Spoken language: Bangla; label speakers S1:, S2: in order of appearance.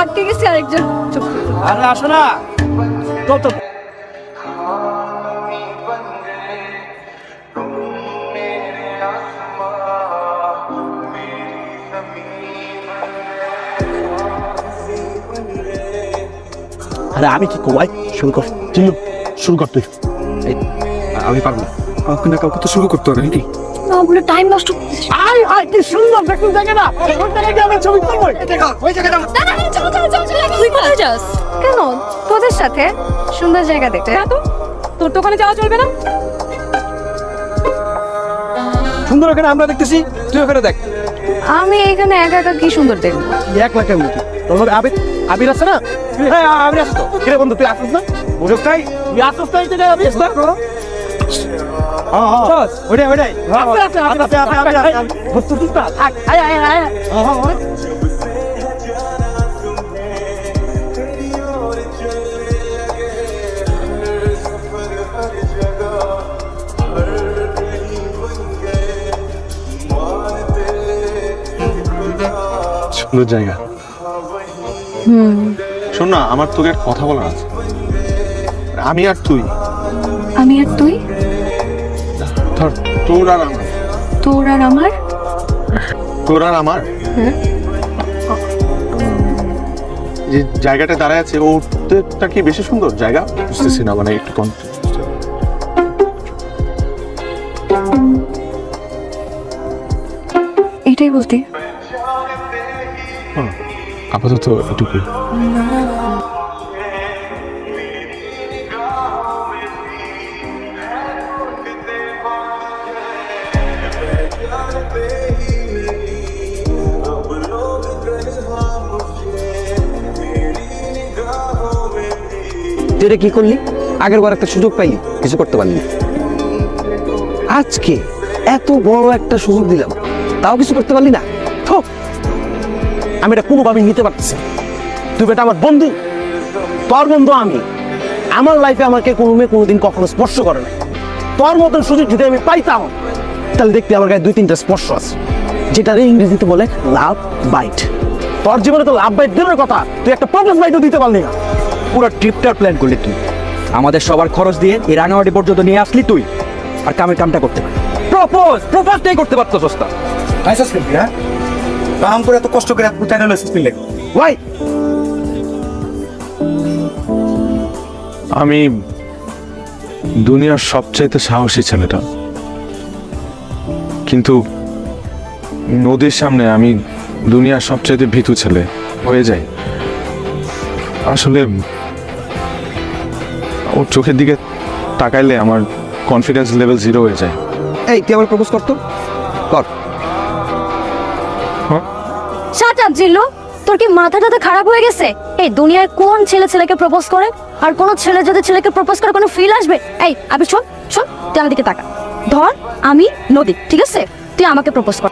S1: আটকে গেছি আরেকজন।
S2: আরে আসো না তো আরে আমি কি কই শুরু কর চিল্লু শুরু করতে
S3: আমি পারবো না, কাউকে না কাউকে তো শুরু করতে হবে নাকি?
S1: না বলে টাইম নষ্ট
S2: আই আই কি সুন্দর দেখুন জায়গা না ওই জায়গায় আমি ছবি করব ওই জায়গাটা
S1: তুই কোথায় যাস? কেন তোদের সাথে সুন্দর জায়গা দেখতে? তো তোর তো ওখানে যাওয়া চলবে না।
S3: সুন্দর ওখানে আমরা দেখতেছি, তুই ওখানে দেখ।
S1: আমি এখানে একা একা কি সুন্দর দেখবো?
S2: এক লাখের মতো তোর আবির আবির আছে না? হ্যাঁ আবির আছে তো কিরে বন্ধু তুই আসছিস না? বুঝছ তাই তুই আসছিস তাই তো আবির না হ্যাঁ ওইটাই ওইটাই আছে আছে আছে আছে বুঝছিস না থাক আয় আয় আয়
S3: সুন্দর জায়গা। শোন না, আমার তোকে একটা কথা বলার আছে। আমি আর তুই,
S1: আমি আর তুই,
S3: ধর তোর আর আমার,
S1: তোর আর আমার,
S3: তোর আর আমার যে জায়গাটা দাঁড়ায় আছে ওটা কি বেশি সুন্দর জায়গা? বুঝতেছি না, মানে একটু
S1: এটাই বলতে
S3: আপাতত এটুকুই।
S4: তুই এটা কি করলি? আগের বার একটা সুযোগ পাইলি, কিছু করতে পারলি না। আজকে এত বড় একটা সুযোগ দিলাম, তাও কিছু করতে পারলি না। থো, আমি এটা কোনোভাবেই নিতে পারতেছি না। তুই বেটা আমার বন্ধু, তোর বন্ধু আমি। আমার লাইফে আমাকে কোনো মেয়ে কোনোদিন কখনো স্পর্শ করে না। তোর মতন সুযোগ যদি আমি পাইতাম, তাহলে দেখতে আমার গায়ে 2-3টা স্পর্শ আছে, যেটা ইংরেজিতে বলে লাভ বাইট। তোর জীবনে তো লাভ বাইট দেওয়ার কথা, তুই একটা প্রপোজ বাইটও দিতে পারলি না। পুরো ট্রিপটার প্ল্যান করলি তুই, আমাদের সবার খরচ দিয়ে এই রাঙামাটি পর্যন্ত নিয়ে আসলি তুই, আর কামের কামটা করতে পারি। প্রপোজটাই করতে পারতো সস্তা।
S2: লাইসেন্স করবি হ্যাঁ কাম করে এত কষ্ট করে চ্যানেল লাইসেন্স পেলে
S4: ওয়াই
S3: আমি দুনিয়ার সবচাইতে সাহসী ছেলেটা, কিন্তু নদীর সামনে আমি দুনিয়ার সবচাইতে ভীতু ছেলে হয়ে যাই। আসলে ওর চোখের দিকে তাকাইলে আমার কনফিডেন্স লেভেল 0 হয়ে যায়।
S4: এই তুই আমার প্রপোজ করতো কর।
S1: শাট আপ জিল্লু, তোর কি মাথাটা খারাপ হয়ে গেছে? এই দুনিয়ায় কোন ছেলে ছেলেকে প্রপোজ করে? আর কোন ছেলে যদি ছেলেকে প্রপোজ করে কোনো ফিল আসবে? এই আবির শোন শোন, তুই আমার দিকে তাকা। ধর আমি নদী, ঠিক আছে? তুই আমাকে প্রপোজ কর।